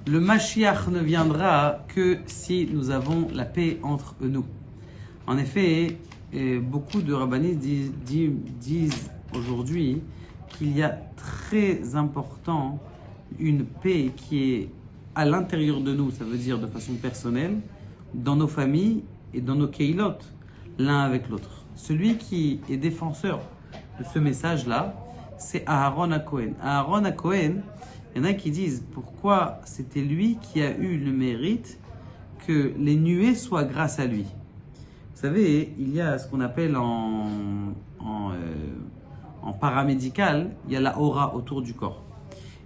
le Mashiach ne viendra que si nous avons la paix entre nous. En effet, beaucoup de rabbinistes disent aujourd'hui qu'il y a très important une paix qui est à l'intérieur de nous, ça veut dire de façon personnelle, dans nos familles et dans nos keilot, l'un avec l'autre. Celui qui est défenseur de ce message-là, c'est Aharon HaKohen. Aharon HaKohen, il y en a qui disent pourquoi c'était lui qui a eu le mérite que les nuées soient grâce à lui. Vous savez, il y a ce qu'on appelle en paramédical, il y a la aura autour du corps.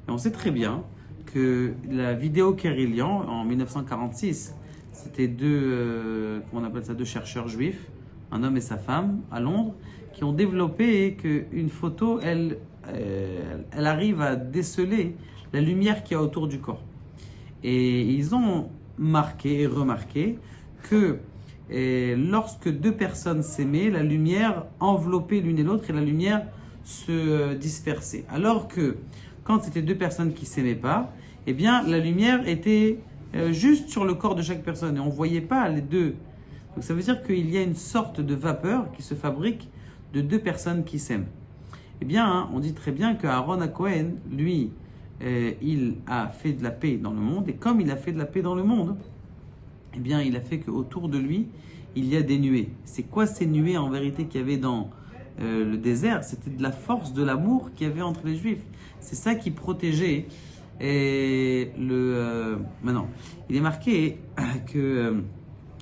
Et on sait très bien que la vidéo Kérillian, en 1946, c'était deux chercheurs juifs, un homme et sa femme, à Londres, qui ont développé qu'une photo, elle arrive à déceler la lumière qu'il y a autour du corps. Et ils ont remarqué que lorsque deux personnes s'aimaient, la lumière enveloppait l'une et l'autre et la lumière se dispersait. Alors que quand c'était deux personnes qui ne s'aimaient pas, eh bien la lumière était juste sur le corps de chaque personne et on ne voyait pas les deux. Donc ça veut dire qu'il y a une sorte de vapeur qui se fabrique de deux personnes qui s'aiment. Eh bien, on dit très bien qu'Aaron HaKohen, lui, il a fait de la paix dans le monde et comme il a fait de la paix dans le monde, eh bien, il a fait qu'autour de lui, il y a des nuées. C'est quoi ces nuées en vérité qu'il y avait dans le désert? C'était de la force, de l'amour qu'il y avait entre les Juifs. C'est ça qui protégeait. Maintenant, il est marqué que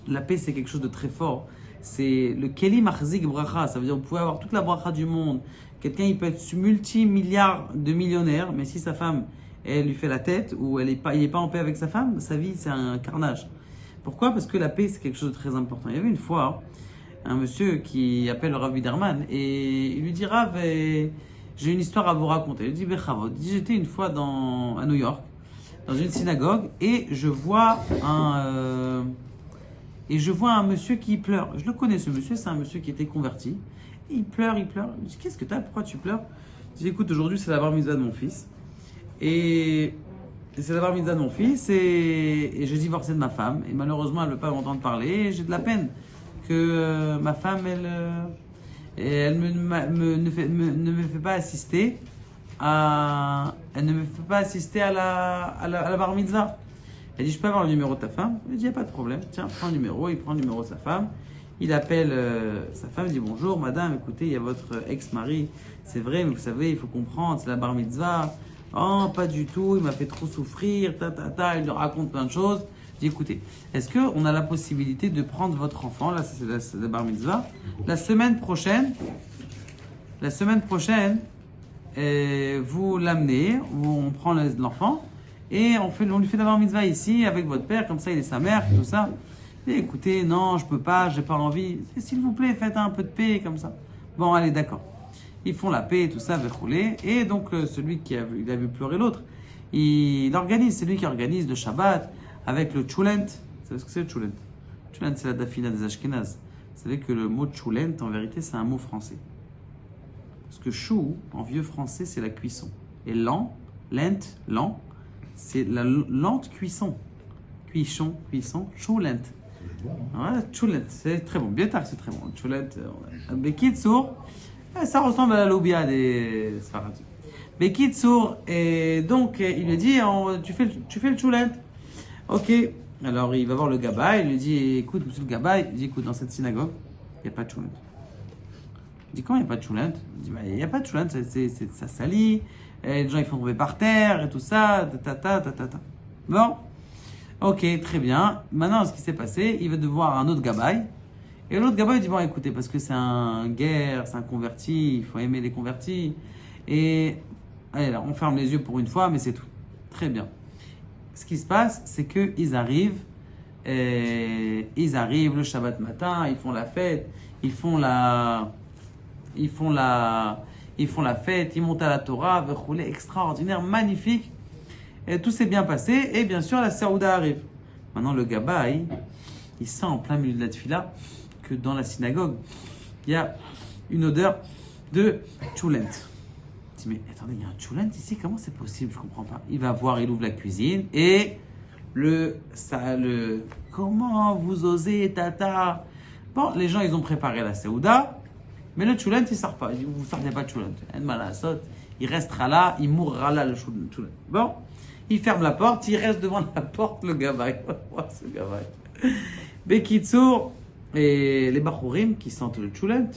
la paix, c'est quelque chose de très fort. C'est le Keli Machzik Bracha. Ça veut dire que vous pouvez avoir toute la bracha du monde. Quelqu'un, il peut être multi-milliards de millionnaires, mais si sa femme, elle lui fait la tête ou il n'est pas en paix avec sa femme, sa vie, c'est un carnage. Pourquoi? Parce que la paix, c'est quelque chose de très important. Il y avait une fois un monsieur qui appelle le Rav Biderman et il lui dit: Rav, j'ai une histoire à vous raconter. Il lui dit: Bechavod, j'étais une fois à New York, dans une synagogue, et je vois un monsieur qui pleure. Je le connais, ce monsieur, c'est un monsieur qui était converti. Et il pleure. Je lui dis: qu'est-ce que t'as? Pourquoi tu pleures? Je dis: écoute, aujourd'hui c'est la bar mitzvah de mon fils. Et c'est la bar mitzvah de mon fils et j'ai divorcé de ma femme. Et malheureusement, elle ne veut pas m'entendre parler. Et j'ai de la peine que ma femme, elle ne me fait pas assister à la bar mitzvah. Elle dit: je peux avoir le numéro de ta femme? Je lui dis: il n'y a pas de problème. Tiens, prends le numéro. Il prend le numéro de sa femme. Il appelle sa femme, il dit: bonjour madame, écoutez, il y a votre ex-mari. C'est vrai, mais vous savez, il faut comprendre, c'est la bar mitzvah. Oh, pas du tout, il m'a fait trop souffrir, il lui raconte plein de choses. Je dis: écoutez, est-ce qu'on a la possibilité de prendre votre enfant, là c'est la bar mitzvah, la semaine prochaine, vous l'amenez, on prend l'enfant et on lui fait la bar mitzvah ici avec votre père, comme ça il est sa mère, tout ça. Et écoutez, non, je peux pas, j'ai pas envie. S'il vous plaît, faites un peu de paix comme ça. Bon, allez, d'accord. Ils font la paix, tout ça, verroulé. Et donc, celui il a vu pleurer l'autre, c'est lui qui organise le Shabbat avec le tchoulent. Vous savez ce que c'est le tchoulent? Tchoulent, c'est la dafina des Ashkenaz. Vous savez que le mot tchoulent, en vérité, c'est un mot français. Parce que chou, en vieux français, c'est la cuisson. Et lent, c'est la lente cuisson. Cuisson, tchoulent. Ouais, tchoulent, c'est très bon. Bien tard, c'est très bon. Tchoulent, Bekitsour, ça ressemble à la lobia des Sfaradim. Bekitsour, et donc il lui dit: tu fais le tchoulent. Ok, alors il va voir le gabay, il lui dit: écoute, monsieur le gabay, il dit: écoute, dans cette synagogue, il n'y a pas de tchoulent. Il dit: comment il n'y a pas de tchoulent? Il dit: il n'y a pas de tchoulent, ça salit, les gens ils font tomber par terre et tout ça, Bon. Ok, très bien. Maintenant, ce qui s'est passé, il va devoir un autre gabay. Et l'autre gabay dit: bon, écoutez, parce que c'est un guerre, c'est un converti, il faut aimer les convertis. Et allez, là, on ferme les yeux pour une fois, mais c'est tout. Très bien. Ce qui se passe, c'est qu'ils arrivent le Shabbat matin, ils font la fête, ils font la fête, ils montent à la Torah, verroulé, extraordinaire, magnifique. Et tout s'est bien passé, et bien sûr, la Saouda arrive. Maintenant, le gabay, il sent en plein milieu de la tefila que dans la synagogue, il y a une odeur de tchoulent. Il dit: mais attendez, il y a un tchoulent ici, comment c'est possible? Je comprends pas. Il va voir, il ouvre la cuisine, et comment vous osez, tata? Bon, les gens, ils ont préparé la Seouda, mais le Tchoulent, il ne sort pas. Il dit, vous ne sortez pas de Tchoulent. Il restera là, il mourra là, le Tchoulent. Bon, il ferme la porte, il reste devant la porte, le gabaï. Ce gabaï. Bekitsour, et les Bachourim qui sentent le Tchoulent,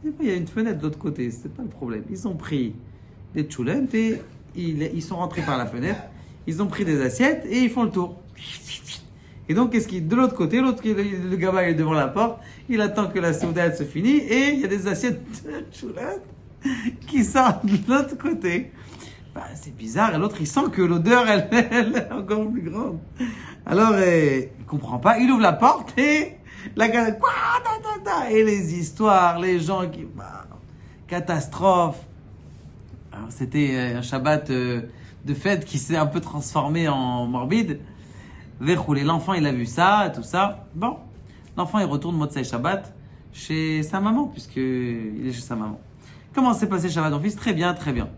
il y a une fenêtre de l'autre côté, c'est pas le problème. Ils ont pris des Tchoulent et ils sont rentrés par la fenêtre, ils ont pris des assiettes et ils font le tour. Et donc, de l'autre côté, le gamin est devant la porte, il attend que la soudade se finisse et il y a des assiettes de choulade qui sortent de l'autre côté. Bah, c'est bizarre, et l'autre, il sent que l'odeur, elle est encore plus grande. Alors, il comprend pas, il ouvre la porte et la gars, quoi, et les histoires, les gens qui, catastrophe. Alors, c'était un Shabbat de fête qui s'est un peu transformé en morbide. L'enfant, il a vu ça, tout ça. Bon, l'enfant, il retourne Motzei Shabbat chez sa maman, puisqu'il est chez sa maman. Comment s'est passé Shabbat, mon fils? Très bien, très bien.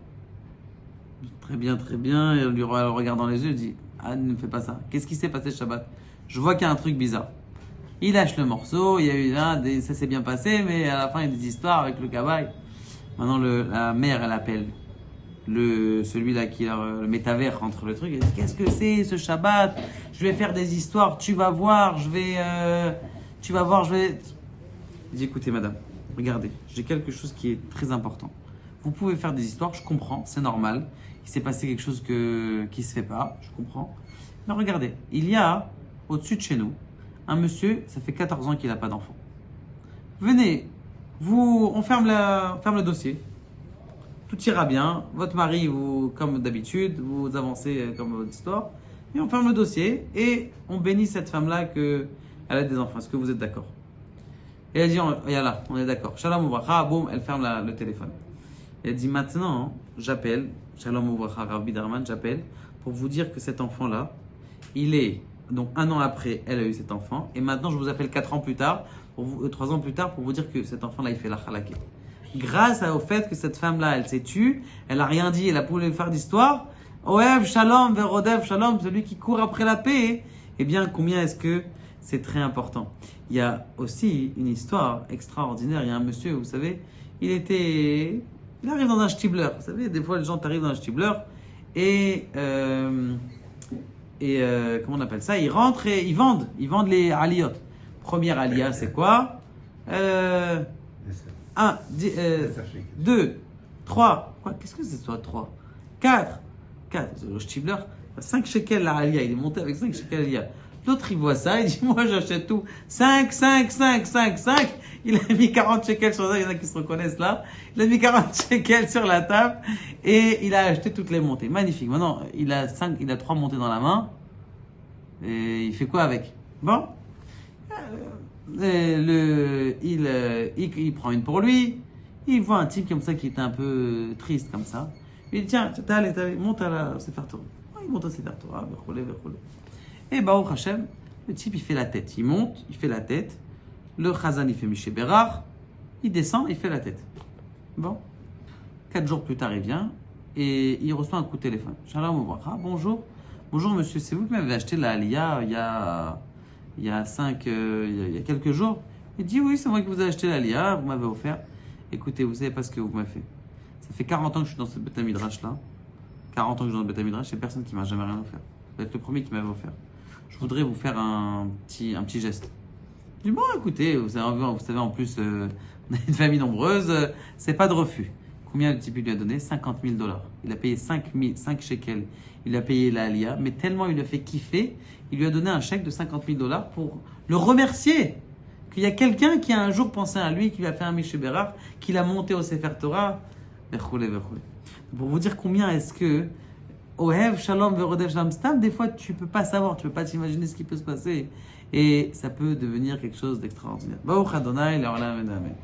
Très bien, très bien. Et lui regarde dans les yeux, il dit, ah, ne fais pas ça. Qu'est-ce qui s'est passé Shabbat? Je vois qu'il y a un truc bizarre. Il lâche le morceau, il y a eu ça s'est bien passé, mais à la fin, il y a des histoires avec le cabaye. Maintenant, la mère, elle appelle celui-là qui a le métavers entre le truc. Elle dit, qu'est-ce que c'est ce Shabbat? Je vais faire des histoires, tu vas voir, je vais. Il dit, écoutez, madame, regardez, j'ai quelque chose qui est très important. Vous pouvez faire des histoires, je comprends, c'est normal. Il s'est passé quelque chose qui se fait pas, je comprends. Mais regardez, il y a au-dessus de chez nous un monsieur, ça fait 14 ans qu'il n'a pas d'enfant. Venez, on ferme le dossier. Tout ira bien. Votre mari, comme d'habitude, vous avancez comme votre histoire. Et on ferme le dossier et on bénit cette femme-là qu'elle a des enfants. Est-ce que vous êtes d'accord? Et elle dit, yallah, on est d'accord. Shalom ouvracha, boum, elle ferme le téléphone. Et elle dit, maintenant, j'appelle, Shalom ouvracha, Rav Biderman, j'appelle pour vous dire que cet enfant-là, il est, donc 1 an après, elle a eu cet enfant. Et maintenant, je vous appelle 4 ans plus tard, 3 ans plus tard, pour vous dire que cet enfant-là, il fait la halaké. Grâce au fait que cette femme-là, elle s'est tue, elle n'a rien dit, elle a voulu faire d'histoire. Oev Shalom, Verodev Shalom, celui qui court après la paix. Eh bien, combien est-ce que c'est très important? Il y a aussi une histoire extraordinaire. Il y a un monsieur, vous savez, il arrive dans un shtibler. Vous savez, des fois, les gens arrivent dans un shtibler et comment on appelle ça? Ils rentrent et ils vendent les aliyot. Première aliyah, c'est quoi? 1, 2, 3. Quoi? Qu'est-ce que c'est ça? 3, 4. Le Shtibler, 5 shekels la aliyah. Il est monté avec 5 shekels aliyah. L'autre, il voit ça, il dit, moi, j'achète tout. 5. Il a mis 40 shekels sur ça. Il y en a qui se reconnaissent là. Il a mis 40 shekels sur la table et il a acheté toutes les montées. Magnifique. Maintenant, il a 3 montées dans la main. Et il fait quoi avec? Bon. Il prend une pour lui. Il voit un type comme ça qui était un peu triste comme ça. Il dit, tiens, monte à la Sefer Torah. Il monte à Sefer Torah, et Baruch Hashem, le type il fait la tête. Il monte, il fait la tête. Le Chazan il fait Miché Bérard. Il descend, il fait la tête. Bon. 4 jours plus tard, il vient et il reçoit un coup de téléphone. Shalom Ouvracha, bonjour. Bonjour monsieur, c'est vous qui m'avez acheté la Aliyah il y a quelques jours. Il dit oui, c'est moi qui vous ai acheté la Aliyah, vous m'avez offert. Écoutez, vous savez pas ce que vous m'avez fait. Ça fait 40 ans que je suis dans ce Beth Midrash là. 40 ans que je suis dans ce Beth Midrash, c'est personne qui m'a jamais rien offert. Vous êtes le premier qui m'avait offert. Je voudrais vous faire un petit geste. Je dis bon, écoutez, vous savez en plus, on a une famille nombreuse, c'est pas de refus. Combien le type lui a donné? $50 000. Il a payé 5 shekels. Il a payé la Aliyah, mais tellement il a fait kiffer, il lui a donné un chèque de $50 000 pour le remercier. Qu'il y a quelqu'un qui a un jour pensé à lui, qui lui a fait un Miché Bérard, qui l'a monté au Sefer Torah. Pour vous dire combien est-ce que Ohev Shalom Verodev Shalom Stam, des fois tu peux pas savoir, tu peux pas t'imaginer ce qui peut se passer et ça peut devenir quelque chose d'extraordinaire. Baruch Adonai, Le'olam Amen.